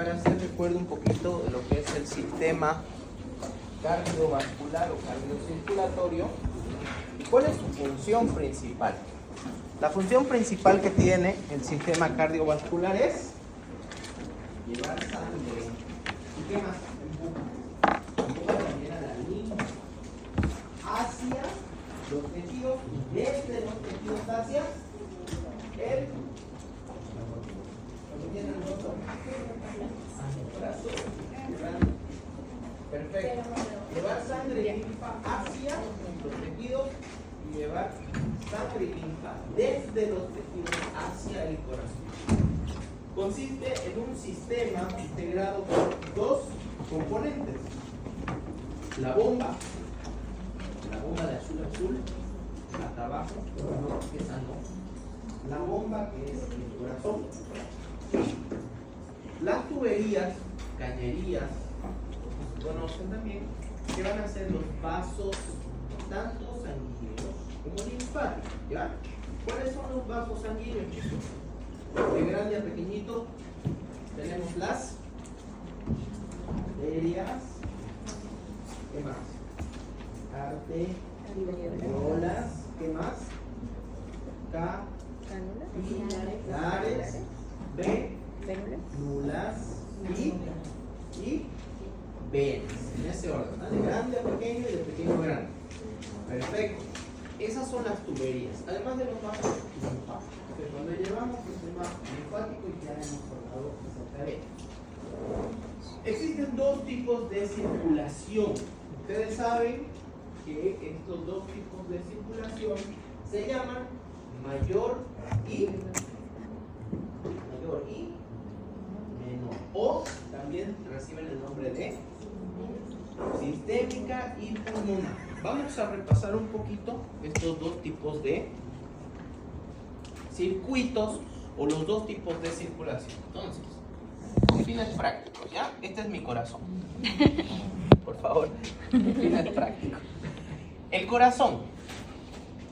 para hacer recuerdo un poquito de lo que es el sistema cardiovascular o cardiocirculatorio y cuál es su función principal. La función principal que tiene el sistema cardiovascular es llevar sangre. ¿Y qué más? Empuja también a la linfa hacia los tejidos y desde los tejidos hacia el corazón. Perfecto. Llevar sangre y linfa hacia los tejidos y llevar sangre y linfa desde los tejidos hacia el corazón. Consiste en un sistema integrado por dos componentes. La bomba de azul a azul, hasta abajo, esa no. La bomba que es el corazón. Las tuberías, cañerías, conocen también que van a ser los vasos tanto sanguíneos como linfáticos, ¿ya? ¿Cuáles son los vasos sanguíneos, chicos? De grande a pequeñito tenemos las arterias, ¿qué más? Arteriolas, ¿qué más? Capilares, venulas y venas, en ese orden, ¿no? De grande a pequeño y de pequeño a grande. Perfecto. Esas son las tuberías, además de los vasos linfáticos. Cuando llevamos el sistema linfático ya hemos hablado esa tarea. Existen dos tipos de circulación. Ustedes saben que estos dos tipos de circulación se llaman mayor y menor. O también reciben el nombre de sistémica y pulmonar. Vamos a repasar un poquito estos dos tipos de circuitos o los dos tipos de circulación. Entonces, fines prácticos, ¿ya? Este es mi corazón. Por favor, fines prácticos. El corazón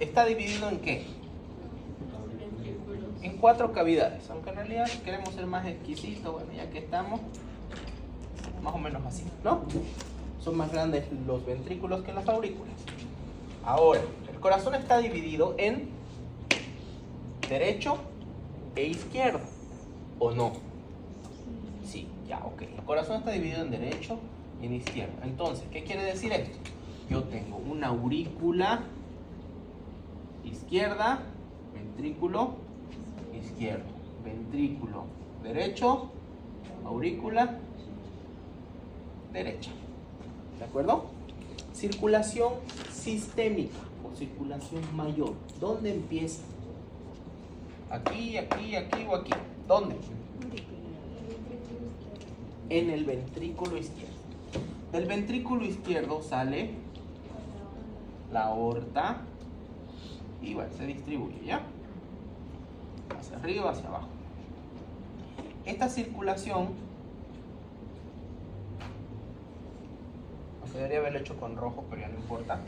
está dividido en ¿qué? En 4 cavidades, aunque en realidad si queremos ser más exquisitos, bueno, ya que estamos, más o menos así, ¿no? Son más grandes los ventrículos que las aurículas. Ahora, el corazón está dividido en derecho e izquierdo, ¿o no? Sí, ya, ok. El corazón está dividido en derecho y en izquierdo. Entonces, ¿qué quiere decir esto? Yo tengo una aurícula izquierda, ventrículo izquierdo, ventrículo derecho, aurícula derecha. ¿De acuerdo? Circulación sistémica o circulación mayor. ¿Dónde empieza? Aquí, aquí, aquí o aquí. ¿Dónde? En el ventrículo izquierdo. Del ventrículo izquierdo sale la aorta y bueno, se distribuye, ¿ya? Hacia arriba, hacia abajo. Esta circulación, aunque debería haberlo hecho con rojo, pero ya no importa,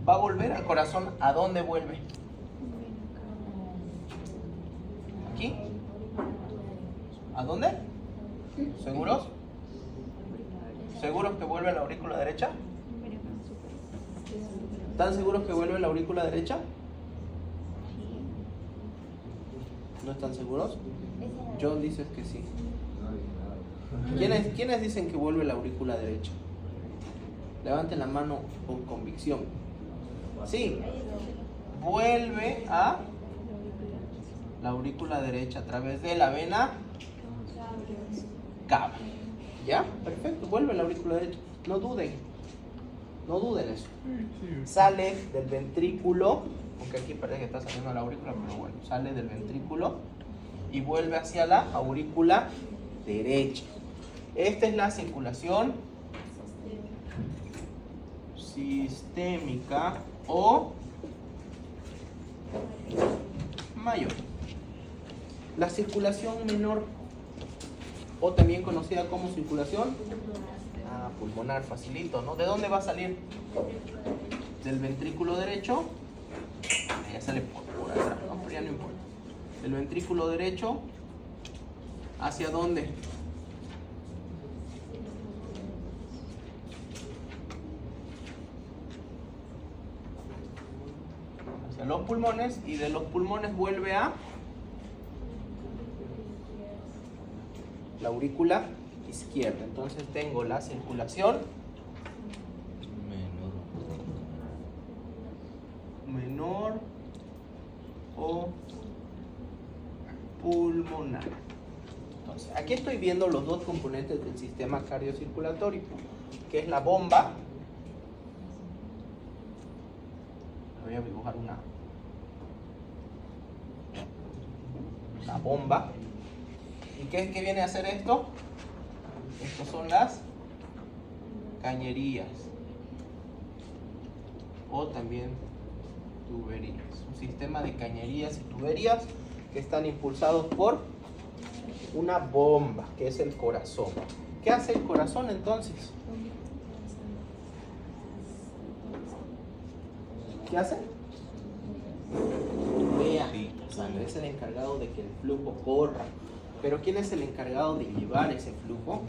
va a volver al corazón. ¿A dónde vuelve? ¿Aquí? ¿A dónde? ¿Seguros? ¿Seguros que vuelve a la aurícula derecha? ¿Están seguros que vuelve a la aurícula derecha? ¿No están seguros? John dice que sí. ¿Quiénes dicen que vuelve a la aurícula derecha? Levanten la mano con convicción. Sí. Vuelve a la aurícula derecha a través de la vena cava. ¿Ya? Perfecto. Vuelve a la aurícula derecha. No duden. No duden eso. Sale del ventrículo, aunque aquí parece que está saliendo la aurícula, pero bueno, sale del ventrículo y vuelve hacia la aurícula derecha. Esta es la circulación sistémica o mayor. La circulación menor, o también conocida como circulación pulmonar, facilito, ¿no? ¿De dónde va a salir? Del ventrículo derecho. Ya sale por atrás, ¿no? Pero ya no importa. Del ventrículo derecho, ¿hacia dónde? pulmones y de los pulmones vuelve a la aurícula izquierda. Entonces tengo la circulación menor o pulmonar. Entonces, aquí estoy viendo los dos componentes del sistema cardiocirculatorio, que es la bomba. Voy a dibujar la bomba. ¿Y qué viene a hacer esto? Estas son las cañerías o también tuberías. Un sistema de cañerías y tuberías que están impulsados por una bomba, que es el corazón. ¿Qué hace el corazón entonces? ¿Qué hace? Bombea sangre, es el encargado de que el flujo corra. Pero ¿quién es el encargado de llevar ese flujo?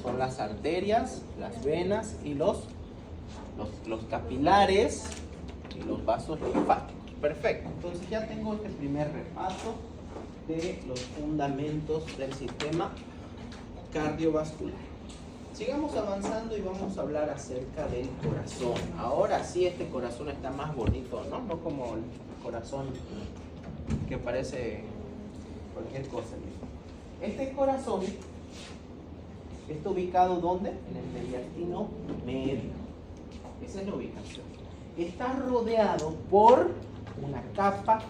Son las arterias, las venas y los capilares y los vasos linfáticos. Perfecto, entonces ya tengo este primer repaso de los fundamentos del sistema cardiovascular. Sigamos avanzando y vamos a hablar acerca del corazón. Ahora sí, este corazón está más bonito, ¿no? No como el corazón que parece cualquier cosa. Este corazón está ubicado ¿dónde? En el mediastino medio. Esa es la ubicación. Está rodeado por una capa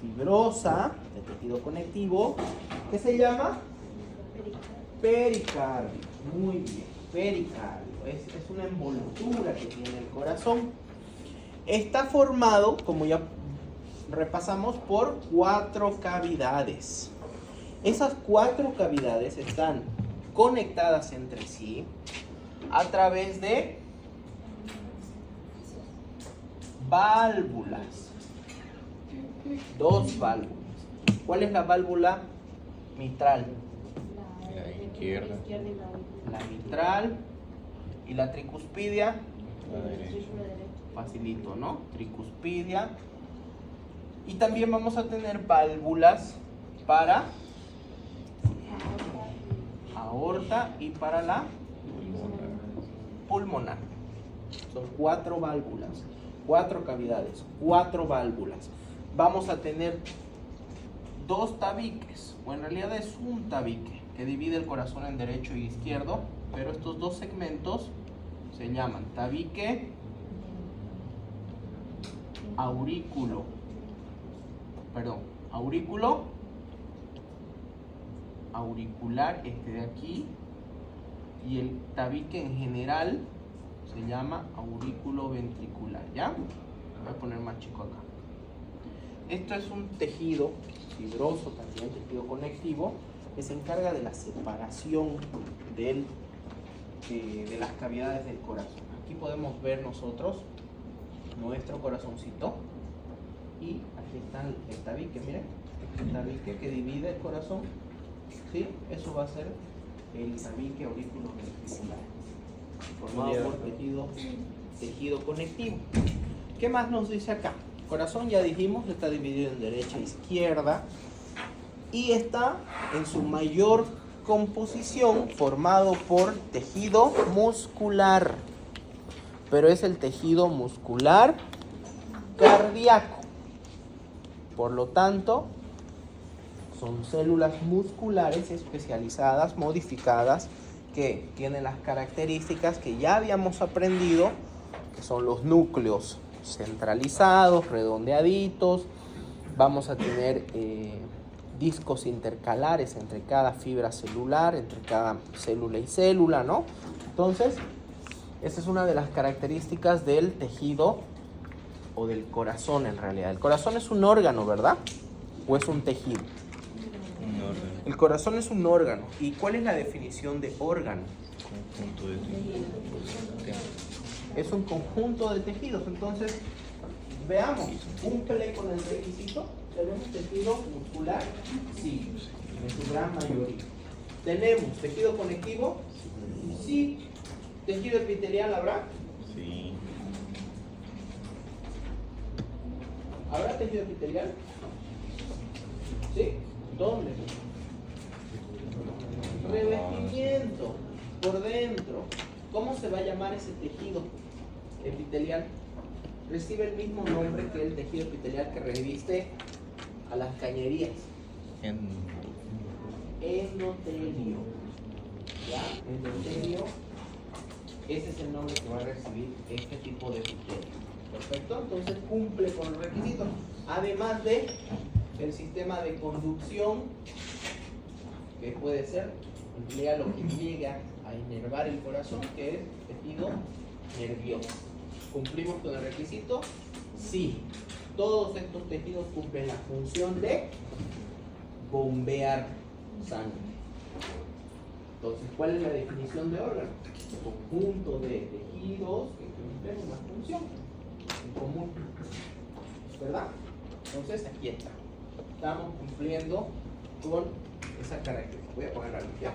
fibrosa de tejido conectivo que se llama pericardio. Muy bien, pericardio. Es una envoltura que tiene el corazón. Está formado, como ya repasamos, por 4 cavidades. Esas 4 cavidades están conectadas entre sí a través de válvulas. 2 válvulas. ¿Cuál es la válvula mitral? La izquierda. La mitral. ¿Y la tricuspidia? La derecha. Facilito, ¿no? Tricuspidia. Y también vamos a tener válvulas para aorta y para la pulmonar. Son 4 válvulas, 4 cavidades, 4 válvulas. Vamos a tener 2 tabiques, o en realidad es un tabique que divide el corazón en derecho y izquierdo, pero estos 2 segmentos se llaman tabique aurículo auricular, este de aquí, y el tabique en general se llama aurículo ventricular. ¿Ya? Voy a poner más chico acá. Esto es un tejido fibroso, también tejido conectivo, que se encarga de la separación de las cavidades del corazón. Aquí podemos ver nosotros nuestro corazoncito y aquí está el tabique, miren, el tabique que divide el corazón, ¿sí? Eso va a ser el tabique aurículo ventricular, formado por tejido conectivo. ¿Qué más nos dice acá? El corazón, ya dijimos, está dividido en derecha e izquierda y está en su mayor composición formado por tejido muscular, pero es el tejido muscular cardíaco. Por lo tanto, son células musculares especializadas, modificadas, que tienen las características que ya habíamos aprendido, que son los núcleos centralizados, redondeaditos. Vamos a tener discos intercalares entre cada fibra celular, entre cada célula y célula, ¿no? Entonces, esa es una de las características del tejido o del corazón en realidad. El corazón es un órgano, ¿verdad? ¿O es un tejido? Un órgano. El corazón es un órgano. ¿Y cuál es la definición de órgano? Conjunto de tejidos. Es un conjunto de tejidos. Entonces, veamos, ¿cumple con el requisito? ¿Tenemos tejido muscular? Sí, en su gran mayoría. ¿Tenemos tejido conectivo? Sí. ¿Tejido epitelial habrá? Sí. ¿Habrá tejido epitelial? ¿Sí? ¿Dónde? Revestimiento, por dentro. ¿Cómo se va a llamar ese tejido epitelial? Recibe el mismo nombre que el tejido epitelial que reviste a las cañerías. Endotelio. ¿Ya? Endotelio. Ese es el nombre que va a recibir este tipo de epitelio. Perfecto, entonces cumple con los requisitos. Además de el sistema de conducción, que puede ser, emplea lo que llega a inervar el corazón, que es tejido nervioso. ¿Cumplimos con el requisito? Sí. Todos estos tejidos cumplen la función de bombear sangre. Entonces, ¿cuál es la definición de órgano? Conjunto de tejidos que cumplen una función en común. ¿Verdad? Entonces, aquí está. Estamos cumpliendo con esa característica. Voy a poner la luz ya.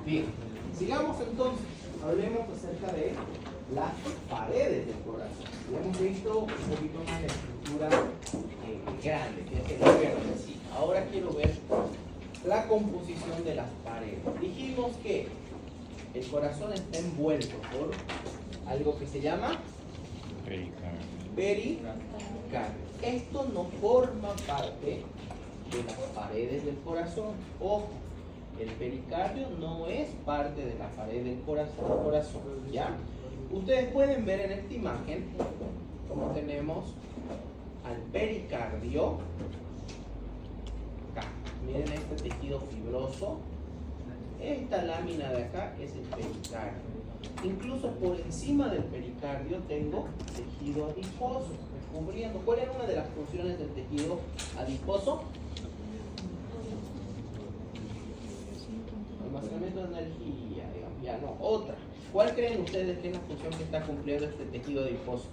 Bien, sigamos entonces, hablemos acerca de las paredes del corazón. Ya hemos visto un poquito más de estructura grande, que es el órgano en sí. Ahora quiero ver la composición de las paredes. Dijimos que el corazón está envuelto por algo que se llama pericardio. Esto no forma parte de las paredes del corazón. Ojo. El pericardio no es parte de la pared del corazón, ¿ya? Ustedes pueden ver en esta imagen como tenemos al pericardio acá. Miren este tejido fibroso. Esta lámina de acá es el pericardio. Incluso por encima del pericardio tengo tejido adiposo, recubriendo. ¿Cuál era una de las funciones del tejido adiposo? Almacenamiento de energía, digamos, ya no, otra. ¿Cuál creen ustedes que es la función que está cumpliendo este tejido adiposo?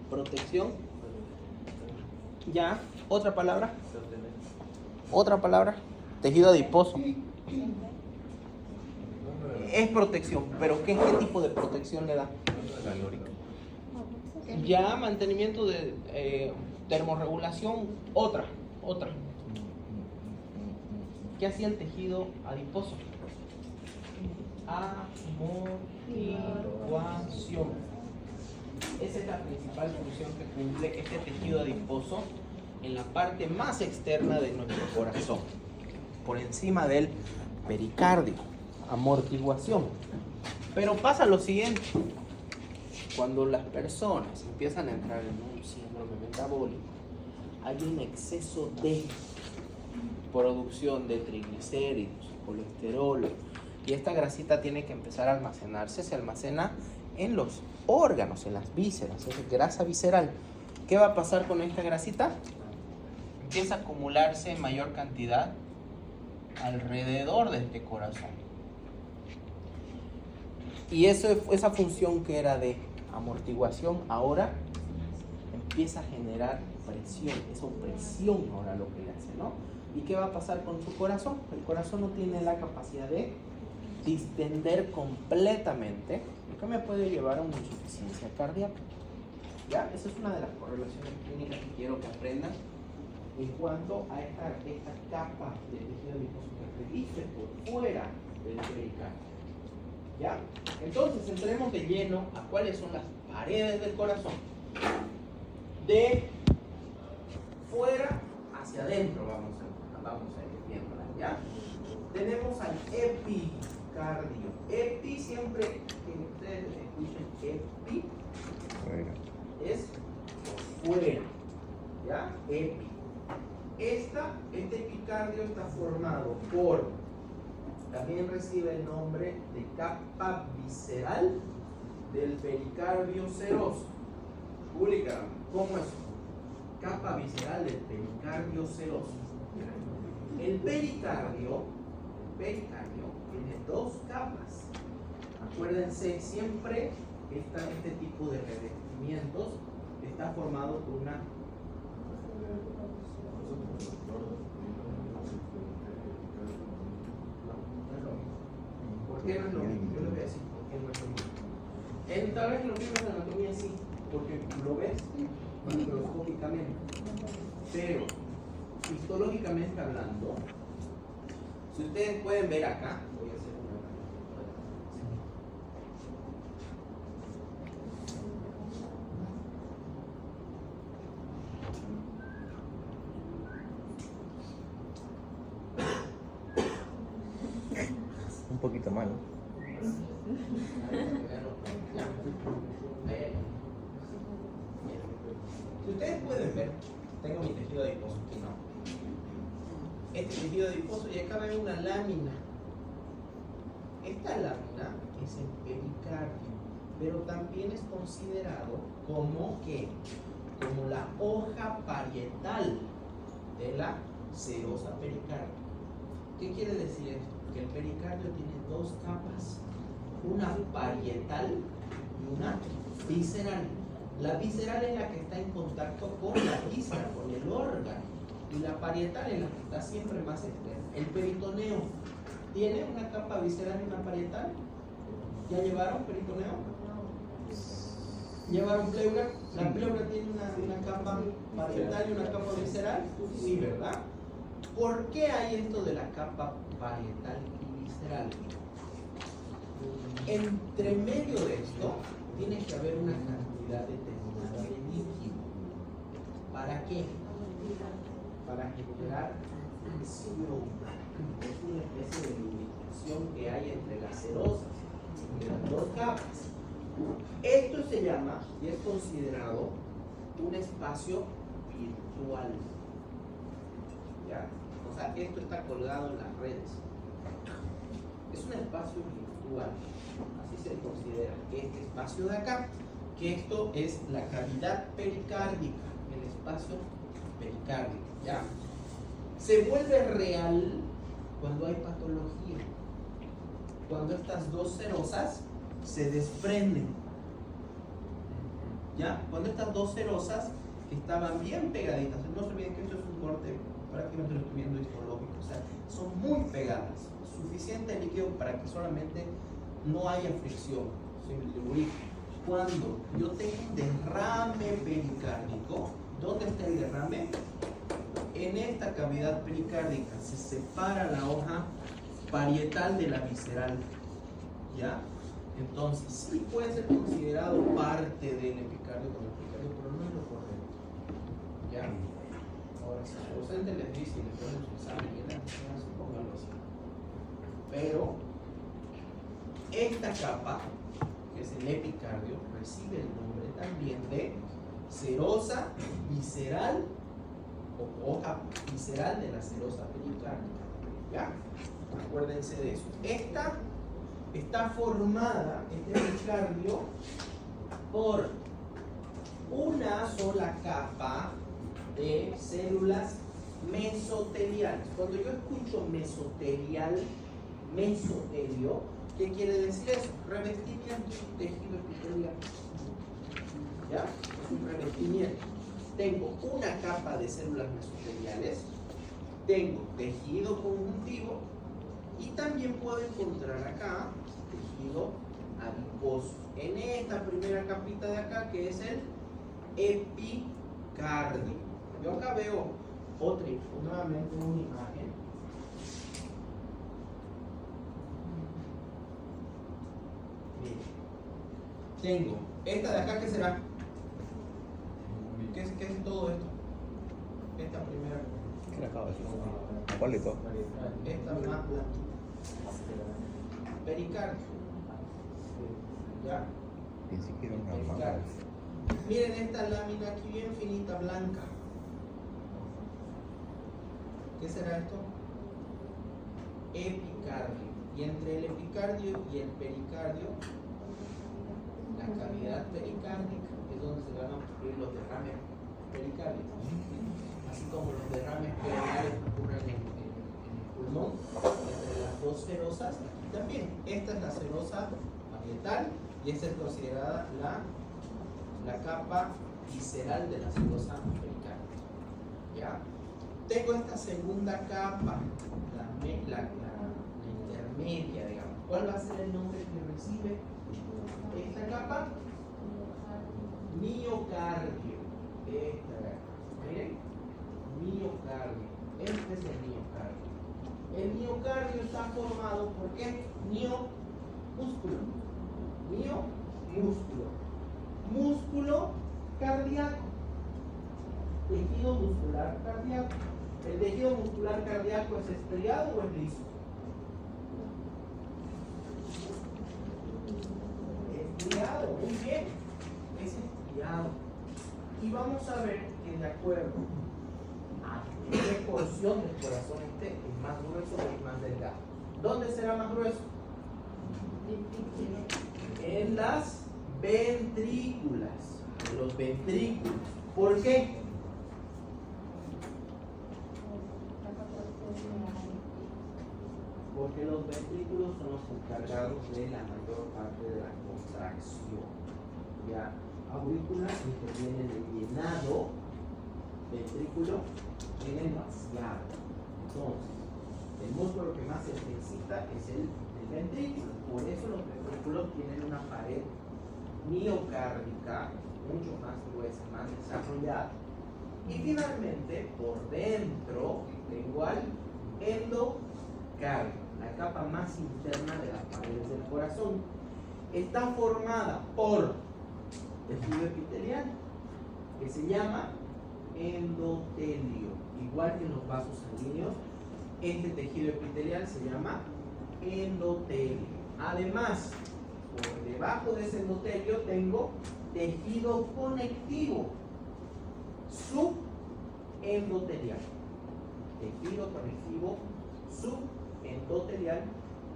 Protección. Ya, otra palabra. Otra palabra. Tejido adiposo. Es protección, pero ¿qué tipo de protección le da? Calórica. Ya, mantenimiento de termorregulación, otra. ¿Qué hacía el tejido adiposo? Amortiguación. Esa es la principal función que cumple este tejido adiposo en la parte más externa de nuestro corazón, por encima del pericardio. Amortiguación. Pero pasa lo siguiente. Cuando las personas empiezan a entrar en un síndrome metabólico, hay un exceso de producción de triglicéridos, colesterol, y esta grasita tiene que empezar a almacenarse. Se almacena en los órganos, en las vísceras, es grasa visceral. ¿Qué va a pasar con esta grasita? Empieza a acumularse en mayor cantidad alrededor de este corazón. Y esa función que era de amortiguación ahora empieza a generar presión, es opresión ahora lo que le hace, ¿no? ¿Y qué va a pasar con su corazón? El corazón no tiene la capacidad de distender completamente, lo que me puede llevar a una insuficiencia cardíaca. ¿Ya? Esa es una de las correlaciones clínicas que quiero que aprendan en cuanto a esta capa de tejido adiposo que reviste por fuera del pericardio. ¿Ya? Entonces entremos de lleno a cuáles son las paredes del corazón. De fuera hacia adentro vamos a ir viéndolas, ¿ya? Tenemos al epicardio. Epi, siempre que ustedes escuchen epi, es fuera, ¿ya? Epi. Este epicardio está formado por También recibe el nombre de capa visceral del pericardio seroso. Pública, ¿cómo es? Capa visceral del pericardio seroso. El pericardio tiene dos capas. Acuérdense, siempre este tipo de revestimientos está formado por una. ¿Por qué no es lo mismo? Yo les voy a decir por qué no es lo mismo. Tal vez en los libros de anatomía sí, porque lo ves microscópicamente. Pero, histológicamente hablando, si ustedes pueden ver acá, voy a hacer una. Un poquito mal. Si ustedes pueden ver, tengo mi tejido adiposo aquí, ¿no? Este tejido adiposo y acá ven una lámina. Esta lámina es el pericardio, pero también es considerado como ¿qué? Como la hoja parietal de la serosa pericardio. ¿Qué quiere decir esto? Que el pericardio tiene dos capas, una parietal y una visceral. La visceral es la que está en contacto con la víscera, con el órgano, y la parietal es la que está siempre más externa. El peritoneo tiene una capa visceral y una parietal. ¿Ya llevaron peritoneo? ¿Llevaron pleura? ¿La pleura tiene una capa parietal y una capa visceral? Sí, ¿verdad? ¿Por qué hay esto de la capa parietal y visceral? Entre medio de esto tiene que haber una cantidad determinada de líquido. ¿Para qué? Para generar fricción. Es una especie de lubricación que hay entre las serosas, entre las dos capas. Esto se llama y es considerado un espacio virtual. ¿Ya? O sea, esto está colgado en las redes. Es un espacio virtual. Así se considera este espacio de acá, que esto es la cavidad pericárdica, el espacio pericárdico. ¿Ya? Se vuelve real cuando hay patología. Cuando estas dos serosas se desprenden. ¿Ya? Cuando estas dos serosas que estaban bien pegaditas, no se olviden que esto es un corte, prácticamente lo estoy viendo histológico, o sea, son muy pegadas, suficiente líquido para que solamente no haya fricción, se lubrique. Cuando yo tengo un derrame pericárdico, ¿dónde está el derrame? En esta cavidad pericárdica se separa la hoja parietal de la visceral. ¿Ya? Entonces, sí puede ser considerado parte del epicardio como epicardio, pero no es lo correcto. ¿Ya? Ahora, si el docente les dice y les ponen su examen, pónganlo así. Pero, esta capa, que es el epicardio, recibe el nombre también de serosa visceral o hoja visceral de la serosa pericárdica. ¿Ya? Acuérdense de eso. Esta está formada, este pericardio, por una sola capa de células mesoteliales. Cuando yo escucho mesotelio, ¿qué quiere decir eso? Revestimiento de un tejido epitelial. ¿Ya? Es un revestimiento. Tengo una capa de células mesoteliales, tengo tejido conjuntivo y también puedo encontrar acá tejido adiposo. En esta primera capita de acá, que es el epicardio. Yo acá veo nuevamente una imagen. Miren. Tengo esta de acá, ¿qué será? ¿Qué es todo esto? Esta primera. ¿Qué le acabo de decir? ¿Cuál de todo? Esta más blanquita. Pericardio. ¿Ya? Pensé que era una Pericardio. manga. Miren esta lámina aquí bien finita, blanca. ¿Qué será esto? Epicardio. Y entre el epicardio y el pericardio, la cavidad pericárdica es donde se van a ocurrir los derrames pericárdios. Así como los derrames perineales que ocurren en el pulmón, entre las dos serosas, aquí también. Esta es la serosa parietal y esta es considerada la capa visceral de la serosa pericárdica. ¿Ya? Tengo esta segunda capa, la intermedia, digamos. ¿Cuál va a ser el nombre que recibe esta capa? Miocardio. Miren, miocardio. Este es el miocardio. El miocardio está formado por ¿qué? Músculo. Músculo. Músculo cardíaco. Tejido muscular cardíaco. ¿El tejido muscular cardíaco es estriado o es liso? Estriado, muy bien. Es estriado. Y vamos a ver que de acuerdo a qué porción del corazón esté, es más grueso o es más delgado. ¿Dónde será más grueso? En las ventrículas. En los ventrículos. ¿Por qué? Porque los ventrículos son los encargados de la mayor parte de la contracción. Ya, aurícula interviene en el llenado, ventrículo tiene vaciado. Entonces, el músculo que más se ejercita es el ventrículo. Por eso los ventrículos tienen una pared miocárdica mucho más gruesa, más desarrollada. Y finalmente, por dentro, tengo al endocardio, la capa más interna de las paredes del corazón. Está formada por tejido epitelial, que se llama endotelio. Igual que en los vasos sanguíneos, este tejido epitelial se llama endotelio. Además, por debajo de ese endotelio tengo tejido conectivo subendotelial. Tejido conectivo subendotelial.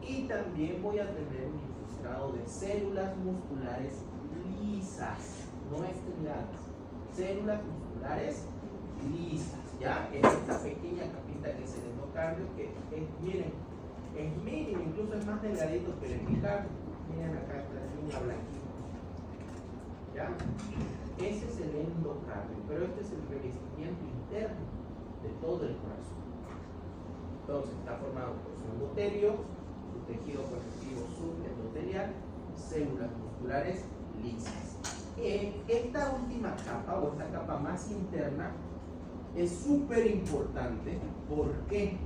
Y también voy a tener un infiltrado de células musculares lisas, no estriadas. Células musculares lisas. ¿Ya? Es esta pequeña capita que es el endocardio, que es, miren, es mínimo, incluso es más delgadito que el epicardio. Miren acá esta línea blanquita. ¿Ya? Ese es el endocardio, pero este es el revestimiento interno de todo el corazón. Entonces está formado por su endotelio, su tejido conectivo subendotelial, células musculares lisas. Esta última capa, o esta capa más interna, es súper importante. ¿Por qué?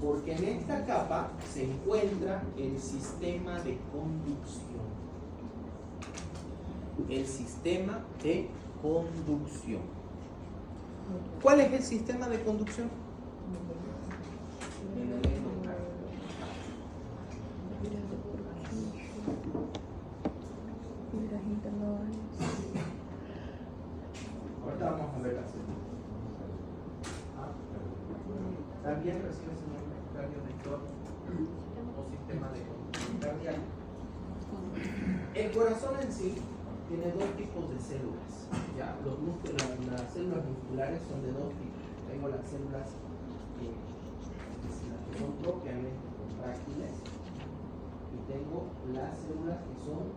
Porque en esta capa se encuentra el sistema de conducción. El sistema de conducción. ¿Cuál es el sistema de conducción? En el endocardio. Ahorita vamos a ver la célula. También recibe ese nombre cardiovector o sistema de conducción cardíaca. El corazón en sí tiene dos tipos de células. ¿Ya? Las células musculares son de dos tipos. Tengo las células que son propiamente contráctiles y tengo las células que son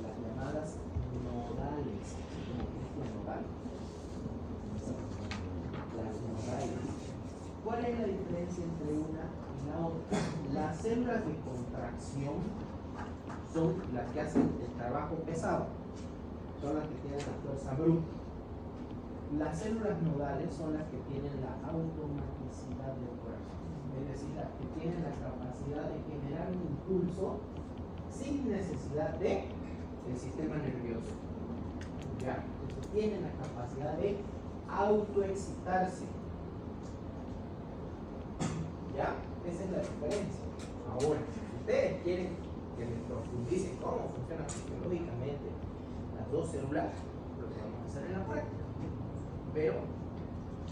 las llamadas nodales. Las nodales. ¿Cuál es la diferencia entre una y la otra? Las células de contracción son las que hacen el trabajo pesado, son las que tienen la fuerza bruta. Las células nodales son las que tienen la automaticidad del corazón, es decir, las que tienen la capacidad de generar un impulso sin necesidad de el sistema nervioso. ¿Ya? Entonces tienen la capacidad de autoexcitarse. ¿Ya? Esa es la diferencia. Ahora, si ustedes quieren que les profundice cómo funciona fisiológicamente las dos células, lo que vamos a hacer en la práctica. Pero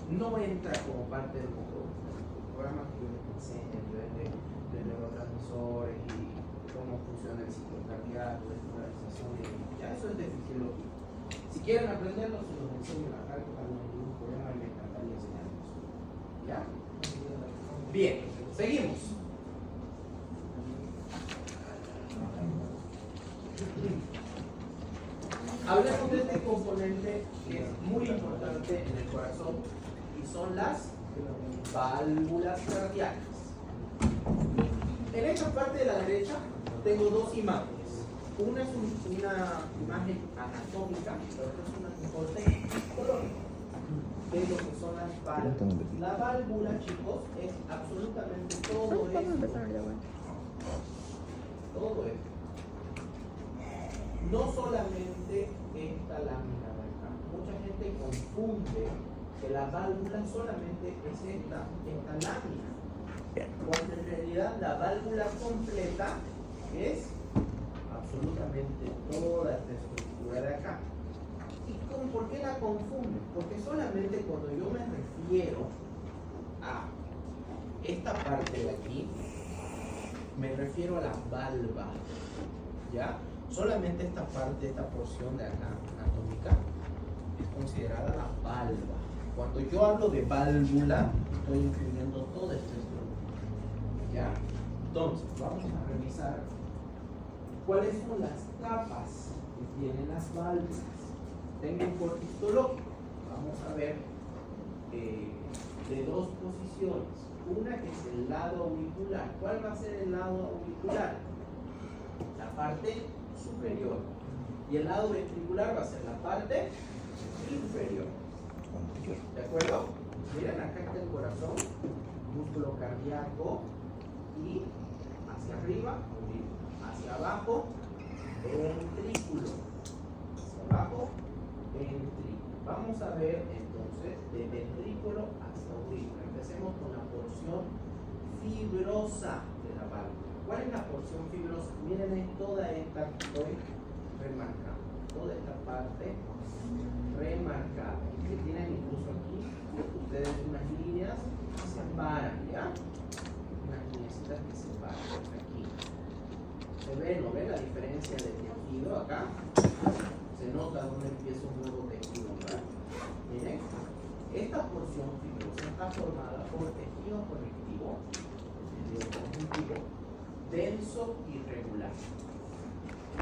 no entra como parte del módulo. programas que yo les enseño, de neurotransmisores y cómo funciona el ciclo cardíaco, de polarización, ya eso es de fisiología. Si quieren aprenderlo, se los enseño en la práctica, no hay ningún problema y me encantaría enseñarlos. ¿Ya? Bien, seguimos. Hablemos de este componente que es muy importante en el corazón y son las válvulas cardíacas. En esta parte de la derecha tengo dos imágenes. Una es una imagen anatómica, la otra es una imagen psicológica de lo que son las válvulas. La válvula, chicos, es absolutamente todo esto. Todo esto. No solamente esta lámina de acá. Mucha gente confunde que la válvula solamente es esta lámina. Cuando en realidad la válvula completa es absolutamente toda esta estructura de acá. ¿Y por qué la confunden? Porque solamente cuando yo me refiero a esta parte de aquí, me refiero a la valva, ¿ya? Solamente esta parte, esta porción de acá, anatómica, es considerada la valva. Cuando yo hablo de válvula, estoy incluyendo toda esta estructura, ¿ya? Entonces, vamos a revisar cuáles son las capas que tienen las válvulas. Tengo un corte histológico. Vamos a ver de dos posiciones. Una que es el lado auricular. ¿Cuál va a ser el lado auricular? La parte superior. Y el lado ventricular va a ser la parte inferior. ¿De acuerdo? Miren, acá está el corazón, músculo cardíaco y hacia arriba, hacia abajo, ventrículo. Hacia abajo, ventrículo. Vamos a ver entonces de ventrículo hacia aurícula. Empecemos con la porción fibrosa de la válvula. ¿Cuál es la porción fibrosa? Miren toda esta que estoy remarcando. Toda esta parte remarcada. Que tienen incluso aquí ustedes unas líneas que separan, ¿ya? Unas líneas que separan aquí. ¿Se ve? ¿No ve la diferencia de tejido acá? Se nota dónde empieza un nuevo tejido, ¿verdad? Miren, esta porción fibrosa está formada por tejido conectivo, denso y regular.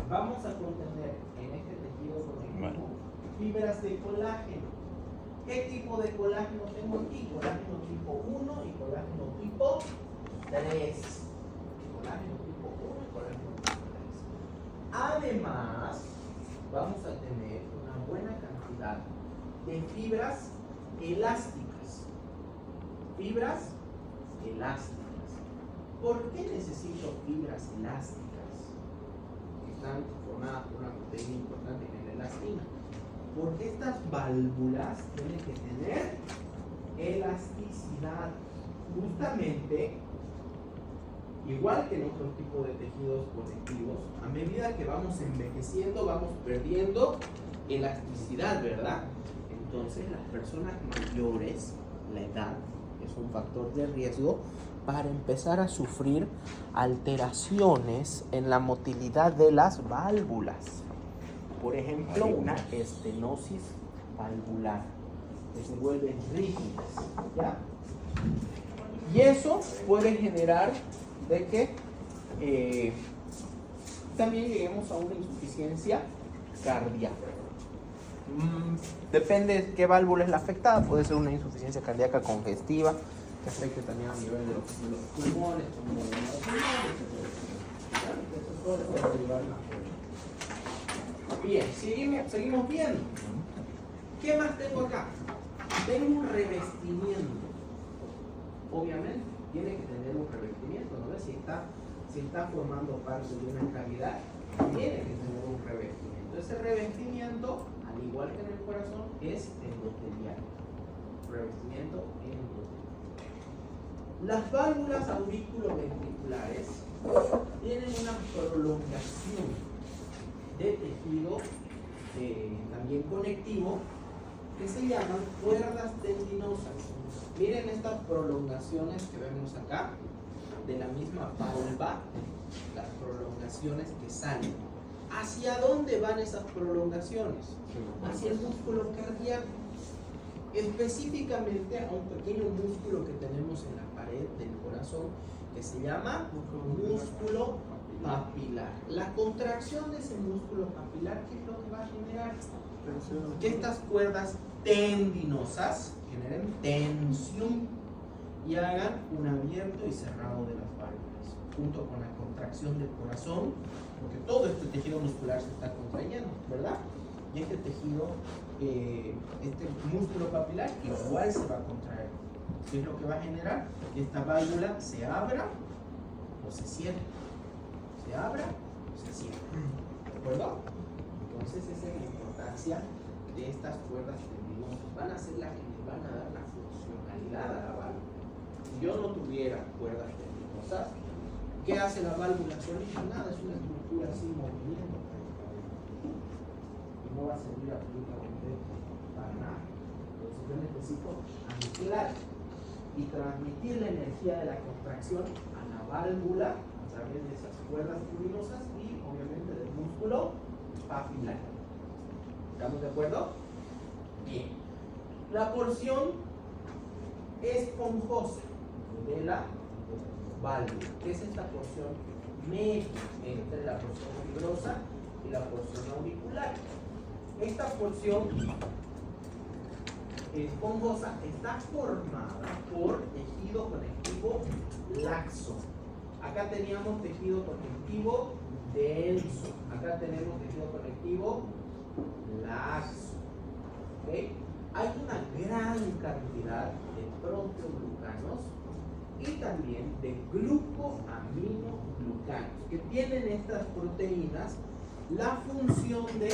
Vamos a contener en este tejido conectivo fibras de colágeno. ¿Qué tipo de colágeno tengo aquí? Colágeno tipo 1 y colágeno tipo 3. Colágeno tipo 1 y colágeno tipo 3. Además, vamos a tener una buena cantidad de fibras elásticas. Fibras elásticas. ¿Por qué necesito fibras elásticas? Están formadas por una proteína importante que es la elastina. Porque estas válvulas tienen que tener elasticidad. Justamente, igual que en otros tipos de tejidos conectivos, a medida que vamos envejeciendo, vamos perdiendo elasticidad, ¿verdad? Entonces, las personas mayores, la edad es un factor de riesgo para empezar a sufrir alteraciones en la motilidad de las válvulas. Por ejemplo, una estenosis valvular, que se vuelven rígidas, ¿ya? Y eso puede generar de que también lleguemos a una insuficiencia cardíaca. Depende de qué válvula es la afectada, puede ser una insuficiencia cardíaca congestiva, que afecte también a nivel de los pulmones, como los pulmones, Bien, seguimos viendo. ¿Qué más tengo acá? Tengo un revestimiento. Obviamente, tiene que tener un revestimiento, ¿no ves? Si está formando parte de una cavidad, tiene que tener un revestimiento. Ese revestimiento, al igual que en el corazón, es endotelial. Revestimiento endotelial. Las válvulas auriculoventriculares tienen una prolongación de tejido también conectivo que se llaman cuerdas tendinosas. Miren estas prolongaciones que vemos acá, de la misma valva, las prolongaciones que salen. ¿Hacia dónde van esas prolongaciones? Hacia el músculo cardíaco. Específicamente a un pequeño músculo que tenemos en la pared del corazón que se llama músculo papilar. La contracción de ese músculo papilar, ¿qué es lo que va a generar? Que estas cuerdas tendinosas generen tensión y hagan un abierto y cerrado de las válvulas, junto con la contracción del corazón, porque todo este tejido muscular se está contrayendo, ¿verdad? Y este tejido, este músculo papilar igual se va a contraer. ¿Qué es lo que va a generar? Que esta válvula se abra o se cierre. Se abra o se cierre. ¿De acuerdo? Entonces esa es la importancia de estas cuerdas tendinosas. Van a ser las que le van a dar la funcionalidad a la válvula. Si yo no tuviera cuerdas tendinosas, ¿qué hace la válvula solita? Nada, es una estructura sin movimiento. Y no va a servir absolutamente para nada. Entonces yo necesito anclar y transmitir la energía de la contracción a la válvula a través de esas cuerdas tendinosas y obviamente del músculo papilar. ¿Estamos de acuerdo? Bien. La porción esponjosa de la válvula, que es esta porción media entre la porción fibrosa y la porción auricular. Esta porción esponjosa está formada por tejido conectivo laxo. Acá teníamos tejido conectivo denso. Acá tenemos tejido conectivo laxo. ¿Okay? Hay una gran cantidad de proteoglucanos y también de glucoaminoglucanos que tienen estas proteínas la función de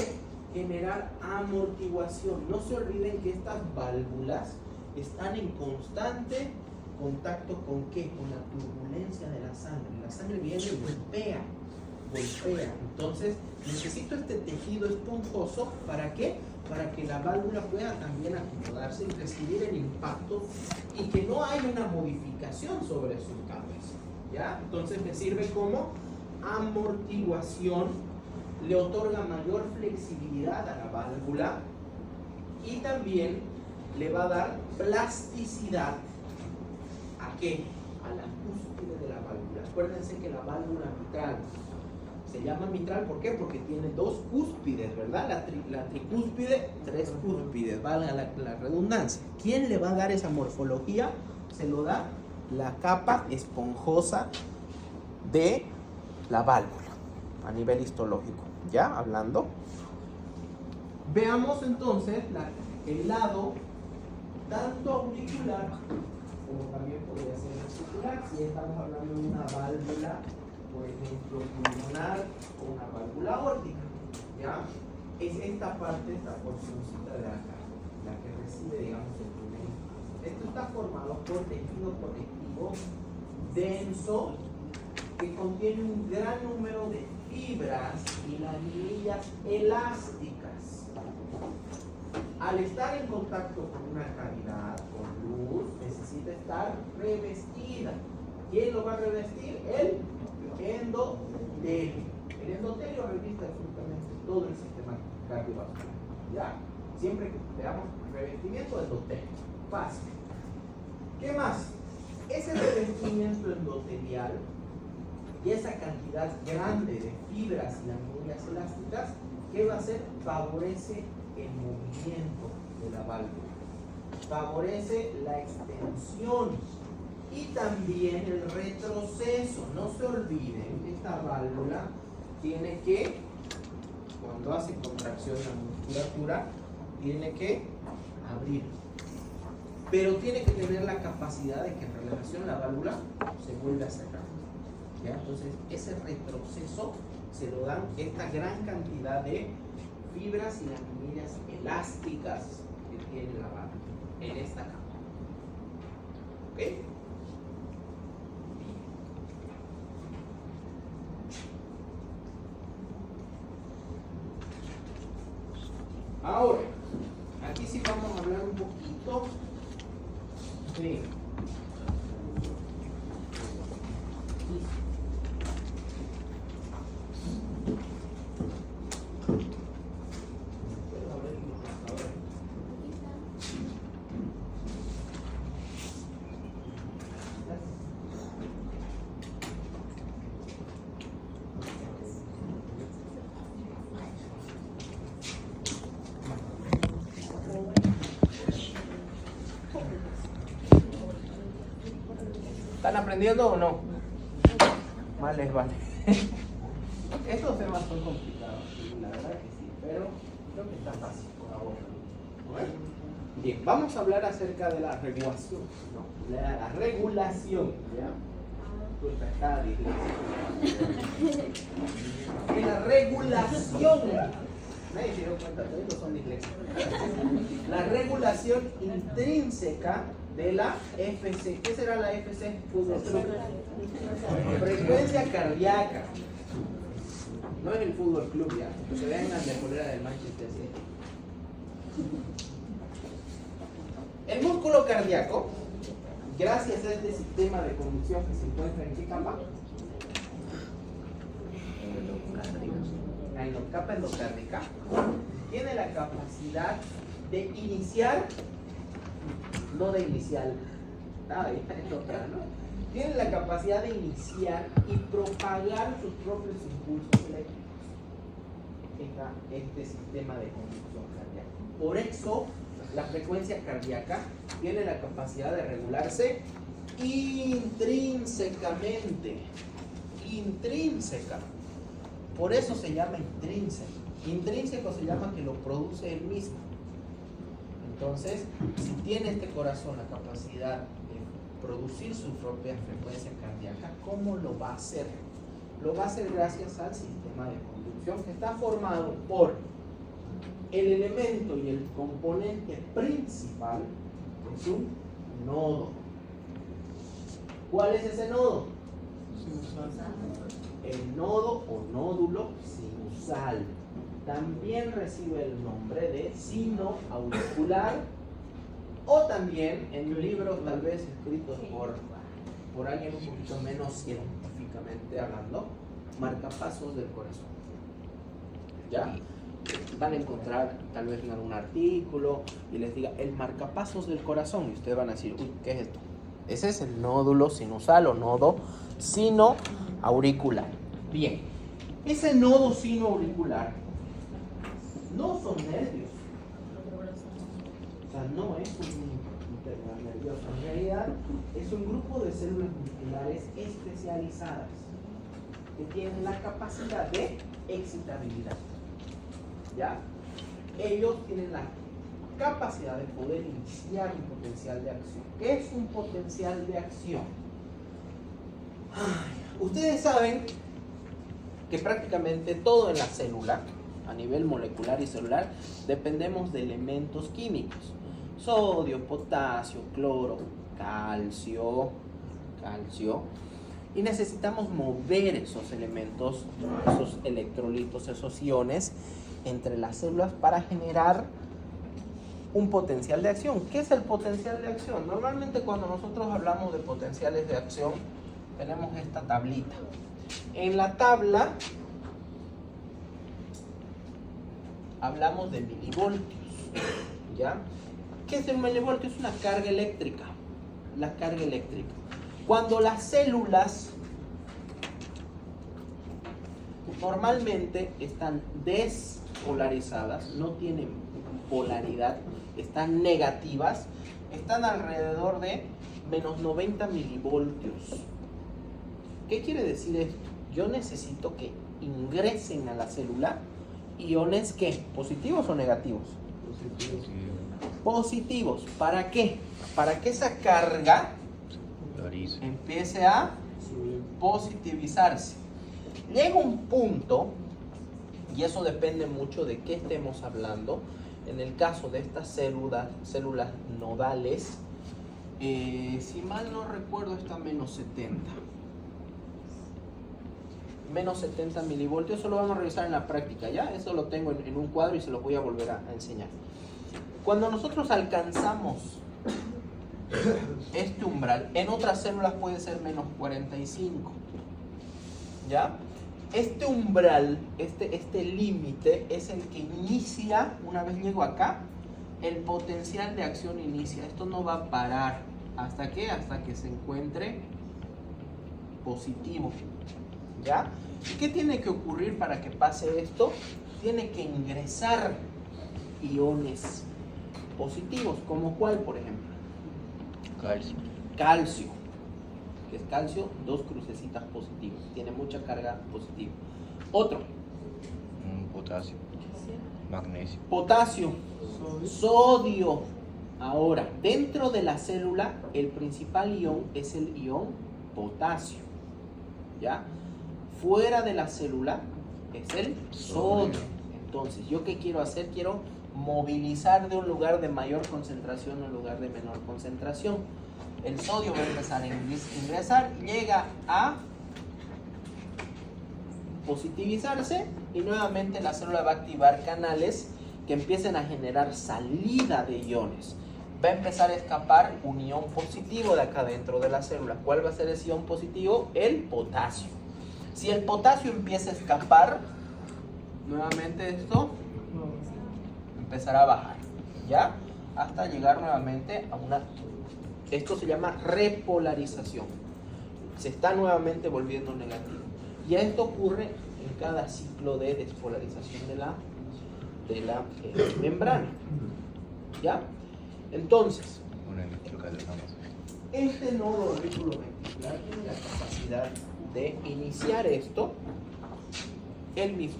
generar amortiguación. No se olviden que estas válvulas están en constante contacto con ¿qué? Con la turbulencia de la sangre. La sangre viene y golpea. Entonces necesito este tejido esponjoso. ¿Para qué? Para que la válvula pueda también acomodarse y recibir el impacto y que no haya una modificación sobre sus cables. ¿Ya? Entonces me sirve como amortiguación. Le otorga mayor flexibilidad a la válvula y también le va a dar plasticidad. ¿A qué? A la cúspide de la válvula. Acuérdense que la válvula mitral se llama mitral, ¿por qué? Porque tiene dos cúspides, ¿verdad? La tricúspide, tres cúspides, valga la redundancia. ¿Quién le va a dar esa morfología? Se lo da la capa esponjosa de la válvula a nivel histológico. ¿Ya? Hablando. Veamos entonces el lado tanto auricular como también podría ser ventricular. Si estamos hablando de una válvula, por ejemplo, pulmonar o una válvula aórtica. ¿Ya? Es esta parte, esta porcióncita de acá, la que recibe, digamos, el primer impulso. Esto está formado por tejido conectivo denso que contiene un gran número de fibras y laminillas elásticas. Al estar en contacto con una cavidad, con luz, necesita estar revestida. ¿Quién lo va a revestir? El endotelio. El endotelio reviste absolutamente todo el sistema cardiovascular. ¿Ya? Siempre que veamos revestimiento endotelio. Fácil. ¿Qué más? Ese revestimiento endotelial y esa cantidad grande de fibras y laminillas elásticas, ¿qué va a hacer? Favorece el movimiento de la válvula, favorece la extensión y también el retroceso. No se olviden que esta válvula tiene que, cuando hace contracción la musculatura, tiene que abrir, pero tiene que tener la capacidad de que en relación la válvula se vuelva a cerrar. ¿Ya? Entonces ese retroceso se lo dan esta gran cantidad de fibras y laminillas elásticas que tiene la válvula en esta capa. ¿Ok? Ahora, aquí sí vamos punto B. ¿Están aprendiendo o no? Más les vale. Estos temas son complicados, sí, la verdad que sí, pero creo que está fácil por ahora. Bien, vamos a hablar acerca de la regulación. No, la regulación. ¿Ya? Disculpa, está dislexia. En la regulación. Nadie se dio cuenta, todos son disléxicos. La regulación intrínseca de la FC. ¿Qué será la FC? Frecuencia cardíaca. No es el fútbol club ya. Se vean en la polera del Manchester City. El músculo cardíaco, gracias a este sistema de conducción que se encuentra en qué capa? En la capa endocárdica, tiene la capacidad de iniciar, no de inicial, nada, es otra, ¿no? Tiene la capacidad de iniciar y propagar sus propios impulsos eléctricos. Está este sistema de conducción cardíaca. Por eso, la frecuencia cardíaca tiene la capacidad de regularse intrínsecamente. Intrínseca. Por eso se llama intrínseco. Intrínseco se llama que lo produce él mismo. Entonces, si tiene este corazón la capacidad de producir su propia frecuencia cardíaca, ¿cómo lo va a hacer? Lo va a hacer gracias al sistema de conducción que está formado por el elemento y el componente principal es un nodo. ¿Cuál es ese nodo? El nodo o nódulo sinusal. También recibe el nombre de sino auricular, o también en libros tal vez escritos por alguien un poquito menos científicamente hablando, marcapasos del corazón. ¿Ya? Van a encontrar tal vez en algún artículo y les diga el marcapasos del corazón y ustedes van a decir, uy, ¿qué es esto? Ese es el nódulo sinusal o nodo sinoauricular. Bien, ese nodo sinoauricular no son nervios, o sea, no es un intervalo nervioso, en realidad es un grupo de células musculares especializadas que tienen la capacidad de excitabilidad. ¿Ya? Ellos tienen la capacidad de poder iniciar un potencial de acción. ¿Qué es un potencial de acción? Ustedes saben que prácticamente todo en la célula, a nivel molecular y celular, dependemos de elementos químicos. Sodio, potasio, cloro, calcio. Y necesitamos mover esos elementos, esos electrolitos, esos iones entre las células para generar un potencial de acción. ¿Qué es el potencial de acción? Normalmente cuando nosotros hablamos de potenciales de acción tenemos esta tablita. En la tabla hablamos de milivoltios, ¿ya? ¿Qué es el milivoltio? Es una carga eléctrica. La carga eléctrica. Cuando las células normalmente están despolarizadas, no tienen polaridad, están negativas, están alrededor de menos 90 milivoltios. ¿Qué quiere decir esto? Yo necesito que ingresen a la célula iones, ¿qué? ¿Positivos o negativos? Positivos. ¿Para qué? Para que esa carga empiece a positivizarse. Llega un punto, y eso depende mucho de qué estemos hablando. En el caso de estas células nodales, si mal no recuerdo, está a menos 70. Menos 70 milivoltios, eso lo vamos a revisar en la práctica, ¿ya? Eso lo tengo en un cuadro y se lo voy a volver a enseñar. Cuando nosotros alcanzamos este umbral, en otras células puede ser menos 45. ¿Ya? Este umbral, este límite es el que inicia, una vez llego acá, el potencial de acción inicia. Esto no va a parar. ¿Hasta qué? Hasta que se encuentre positivo. ¿Ya? ¿Y qué tiene que ocurrir para que pase esto? Tiene que ingresar iones positivos. ¿Como cuál, por ejemplo? Calcio. Calcio. Que es calcio, 2 crucecitas positivas. Tiene mucha carga positiva. Otro. Potasio. Magnesio. Potasio. Sodio. Ahora, dentro de la célula, el principal ion es el ion potasio. ¿Ya? Fuera de la célula es el sodio. Entonces, ¿yo qué quiero hacer? Quiero movilizar de un lugar de mayor concentración a un lugar de menor concentración. El sodio va a empezar a ingresar, llega a positivizarse y nuevamente la célula va a activar canales que empiecen a generar salida de iones. Va a empezar a escapar un ion positivo de acá dentro de la célula. ¿Cuál va a ser ese ion positivo? El potasio. Si el potasio empieza a escapar, nuevamente esto empezará a bajar, ¿ya? Hasta llegar nuevamente a una... Esto se llama repolarización. Se está nuevamente volviendo negativo. Y esto ocurre en cada ciclo de despolarización de la membrana, ¿ya? Entonces, Un electrocardiograma. este nodo auriculoventricular tiene la capacidad de iniciar esto él mismo,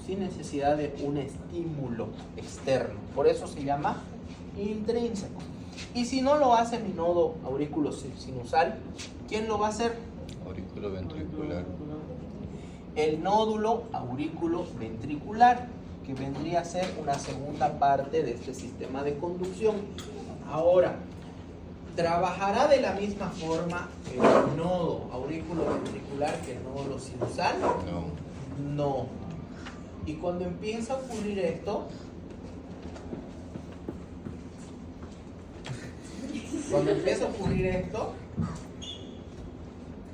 sin necesidad de un estímulo externo. Por eso se llama intrínseco. Y si no lo hace mi nodo auriculosinusal, ¿quién lo va a hacer? Aurículo ventricular. El nódulo auriculoventricular, que vendría a ser una segunda parte de este sistema de conducción. Ahora, ¿trabajará de la misma forma el nodo auriculoventricular que el nódulo sinusal? No. No. Y cuando empieza a ocurrir esto,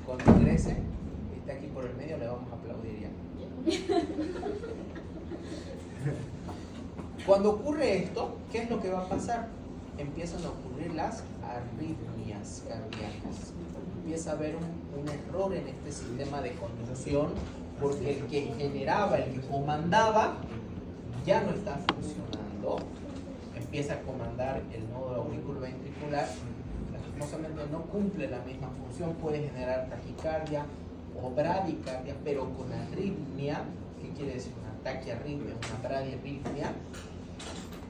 cuando ingrese, esté aquí por el medio, le vamos a aplaudir ya. Cuando ocurre esto, ¿qué es lo que va a pasar? Empiezan a ocurrir las arritmias cardíacas. Empieza a haber un error en este sistema de conducción, porque el que generaba, el que comandaba, ya no está funcionando. Empieza a comandar el nodo auriculoventricular, lastimosamente no cumple la misma función, puede generar taquicardia o bradicardia, pero con arritmia. ¿Qué quiere decir? Una taquiarritmia, una bradiarritmia.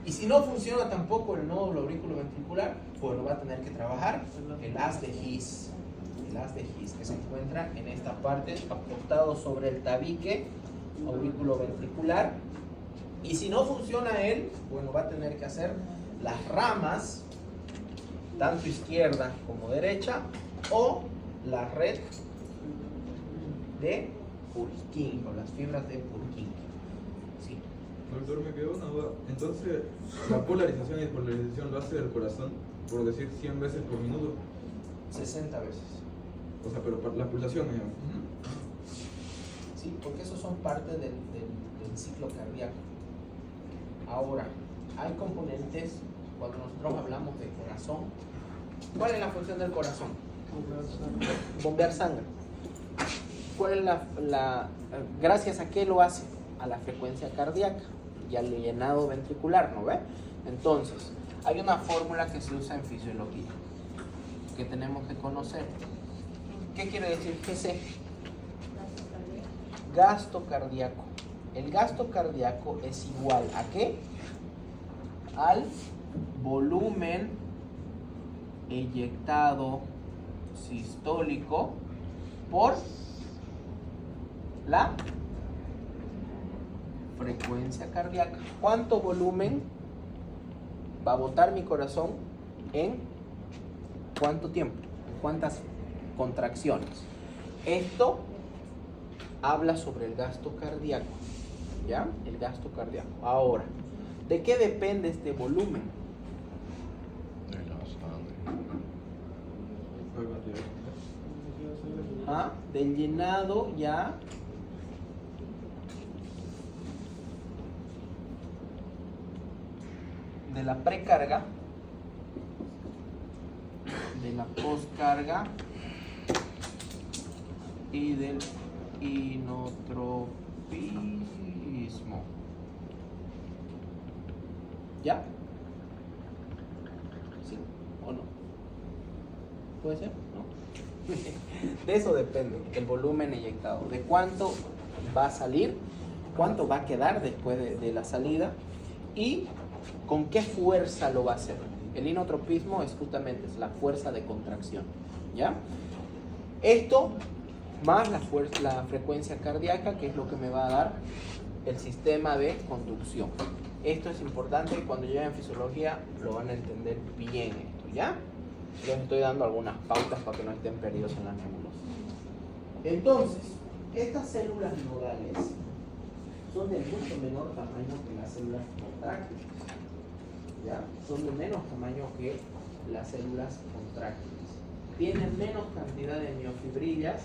Y si no funciona tampoco el nódulo auriculoventricular, pues lo va a tener que trabajar el haz de His. El haz de His, que se encuentra en esta parte, acostado sobre el tabique auriculoventricular. Y si no funciona él, bueno, va a tener que hacer las ramas, tanto izquierda como derecha, o la red de Purkinje, o las fibras de Purkinje. Sí. Doctor, me quedó una duda. Entonces, la polarización y despolarización lo hace el corazón, por decir 100 veces por minuto. 60 veces. O sea, pero la pulsación, digamos. Sí, porque esos son parte del ciclo cardíaco. Ahora, hay componentes, cuando nosotros hablamos de corazón, ¿cuál es la función del corazón? Bombear sangre. ¿Cuál es gracias a qué lo hace? A la frecuencia cardíaca y al llenado ventricular, ¿no ve? Entonces, hay una fórmula que se usa en fisiología, que tenemos que conocer. ¿Qué quiere decir GC? Gasto cardíaco. El gasto cardíaco es igual ¿a qué? Al volumen eyectado sistólico por la frecuencia cardíaca. ¿Cuánto volumen va a botar mi corazón en cuánto tiempo? ¿En cuántas contracciones? Esto habla sobre el gasto cardíaco, ¿ya? El gasto cardíaco. Ahora, ¿De qué depende este volumen? De la sangre. Del llenado ya de la precarga, de la poscarga y del inotropismo. ¿Ya? ¿Sí o no? ¿Puede ser? ¿No? De eso depende el volumen eyectado, de cuánto va a salir, cuánto va a quedar después de la salida y con qué fuerza lo va a hacer. El inotropismo es justamente la fuerza de contracción, ¿ya? Esto más la frecuencia cardíaca, que es lo que me va a dar el sistema de conducción. Esto es importante, cuando lleguen en fisiología lo van a entender bien esto, ¿ya? Les estoy dando algunas pautas para que no estén perdidos en la nebulosa. Entonces, estas células nodales son de mucho menor tamaño que las células contráctiles, ¿ya? Son de menos tamaño que las células contráctiles. Tienen menos cantidad de miofibrillas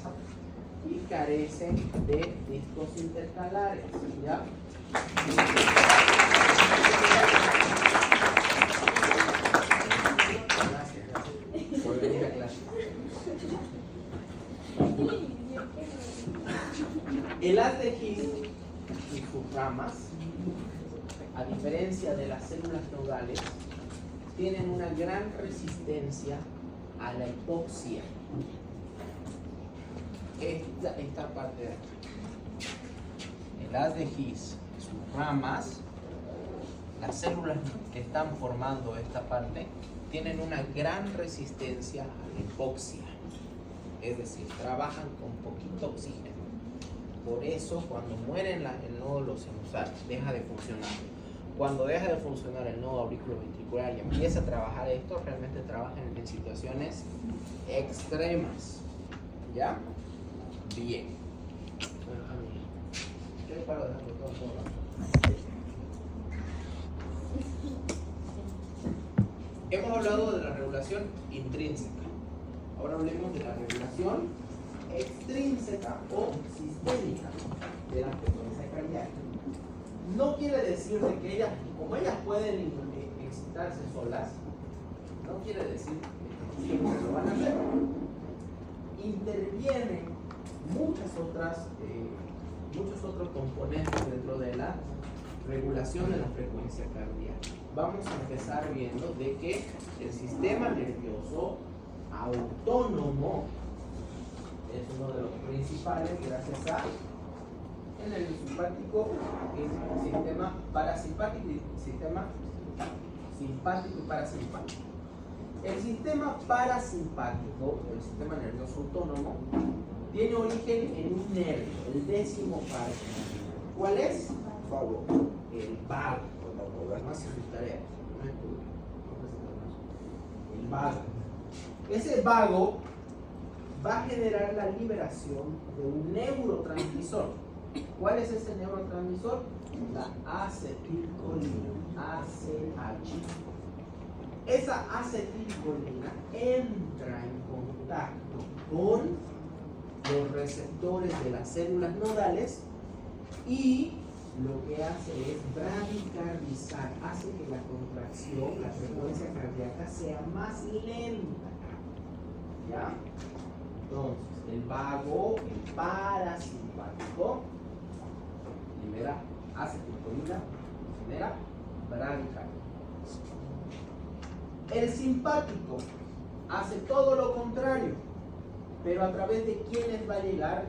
y carecen de discos intercalares, ¿ya? Gracias por venir a clase. El haz de His y sus ramas, a diferencia de las células nodales, tienen una gran resistencia a la hipoxia. Esta parte de aquí. El haz de His, sus ramas, las células que están formando esta parte, tienen una gran resistencia a la hipoxia. Es decir, trabajan con poquito oxígeno. Por eso, cuando muere el nódulo sinusal, deja de funcionar. Cuando deja de funcionar el nodo auriculoventricular y empieza a trabajar esto, realmente trabajan en situaciones extremas. ¿Ya? Bien. ¿Qué paro de dejarlo todo? Hemos hablado de la regulación intrínseca. Ahora hablemos de la regulación extrínseca o sistémica de la frecuencia cardíaca. No quiere decir de que ellas, como ellas pueden excitarse solas, no quiere decir que siempre lo van a hacer. Intervienen muchos otros componentes dentro de la regulación de la frecuencia cardíaca. Vamos a empezar viendo de que el sistema nervioso autónomo es uno de los principales gracias a el nervio simpático, el sistema parasimpático y sistema simpático y parasimpático. El sistema parasimpático, el sistema nervioso autónomo, tiene origen en un nervio, el 10º par. ¿Cuál es? Vago. El vago. No hace sus tareas. El vago. Ese vago va a generar la liberación de un neurotransmisor. ¿Cuál es ese neurotransmisor? La acetilcolina, ACH. Esa acetilcolina entra en contacto con los receptores de las células nodales y lo que hace es bradicardizar, hace que la contracción, la frecuencia cardíaca sea más lenta. ¿Ya? Entonces, el vago, el parasimpático, libera acetilcolina, genera bradicardia. El simpático hace todo lo contrario, pero a través de quiénes va a llegar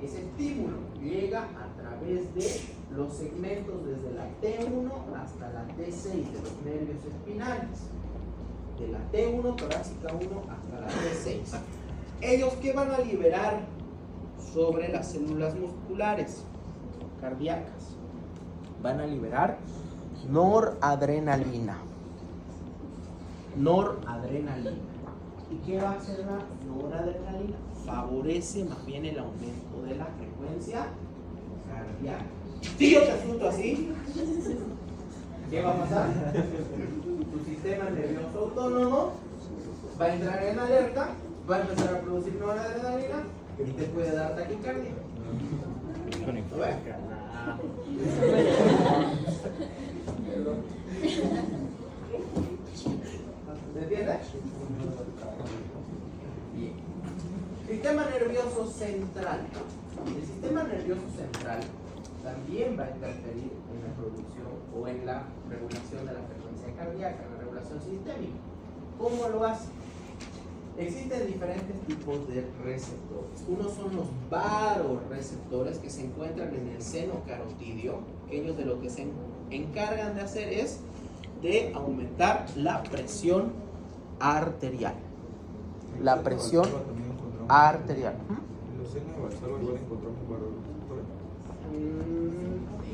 ese estímulo. Llega a través de los segmentos desde la T1 hasta la T6 de los nervios espinales. De la T1 torácica 1 hasta la T6. ¿Ellos qué van a liberar sobre las células musculares cardíacas? Van a liberar noradrenalina. Noradrenalina. ¿Y qué va a hacer la noradrenalina? Favorece más bien el aumento de la frecuencia cardíaca. ¿Sí yo te asusto así? ¿Qué va a pasar? Tu sistema nervioso autónomo va a entrar en alerta, va a empezar a producir noradrenalina y te puede dar taquicardia. ¿Lo ves? ¿Se entiende? Bien. Sistema nervioso central. El sistema nervioso central también va a interferir en la producción o en la regulación de la frecuencia cardíaca, en la regulación sistémica. ¿Cómo lo hace? Existen diferentes tipos de receptores. Unos son los varoreceptores que se encuentran en el seno carotidio, que ellos de lo que se encargan de hacer es de aumentar la presión arterial. La presión arterial. En los senos de Valsalva igual encontramos varoreceptores.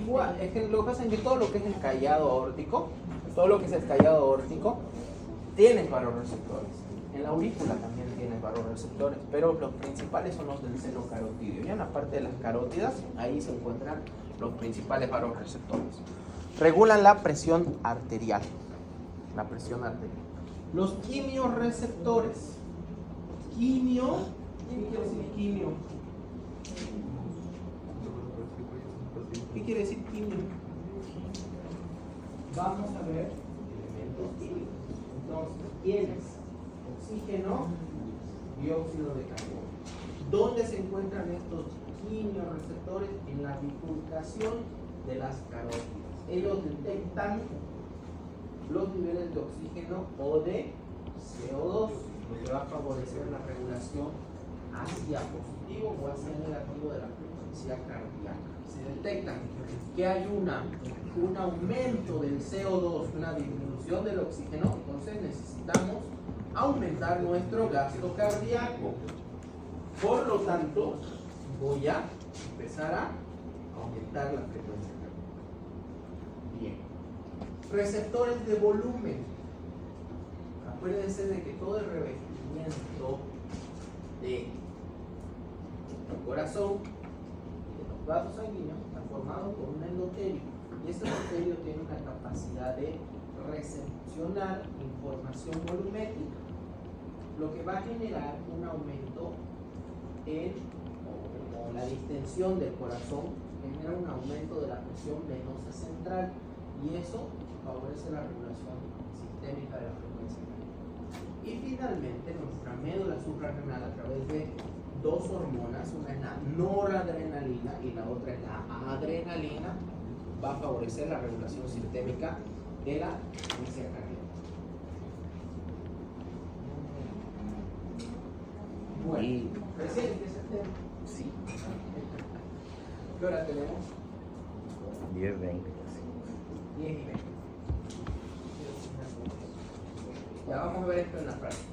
Igual, es que lo que pasa es que todo lo que es el callado aórtico, todo lo que es el callado aórtico, tiene varoreceptores. En la aurícula también tiene varoreceptores, pero los principales son los del seno carotidio. Y en la parte de las carótidas, ahí se encuentran los principales varoreceptores. Regulan la presión arterial. La presión arterial. Los quimiorreceptores. Quimio. ¿Qué quiere decir quimio? ¿Qué quiere decir quimio? Vamos a ver elementos químicos. Entonces, ¿quiénes? Oxígeno, dióxido de carbono. ¿Dónde se encuentran estos quimiorreceptores? En la bifurcación de las carótidas. Ellos detectan los niveles de oxígeno o de CO2, lo que va a favorecer la regulación hacia positivo o hacia negativo de la frecuencia cardíaca. Se detecta que hay un aumento del CO2, una disminución del oxígeno, entonces necesitamos aumentar nuestro gasto cardíaco. Por lo tanto, voy a empezar a aumentar la frecuencia cardíaca. Bien. Receptores de volumen. Acuérdense de que todo el revestimiento del corazón y de los vasos sanguíneos está formado por un endotelio. Y este endotelio tiene una capacidad de recepcionar información volumétrica, lo que va a generar un aumento o la distensión del corazón genera un aumento de la presión venosa central y eso favorece la regulación sistémica de la frecuencia cardíaca. Y finalmente nuestra médula suprarrenal a través de dos hormonas, una es la noradrenalina y la otra es la adrenalina, va a favorecer la regulación sistémica de la frecuencia cardíaca. Bueno, ¿recién qué es el tema? Sí. ¿Qué hora tenemos? 10, 20. 10 y 20. Ya vamos a ver esto en la práctica.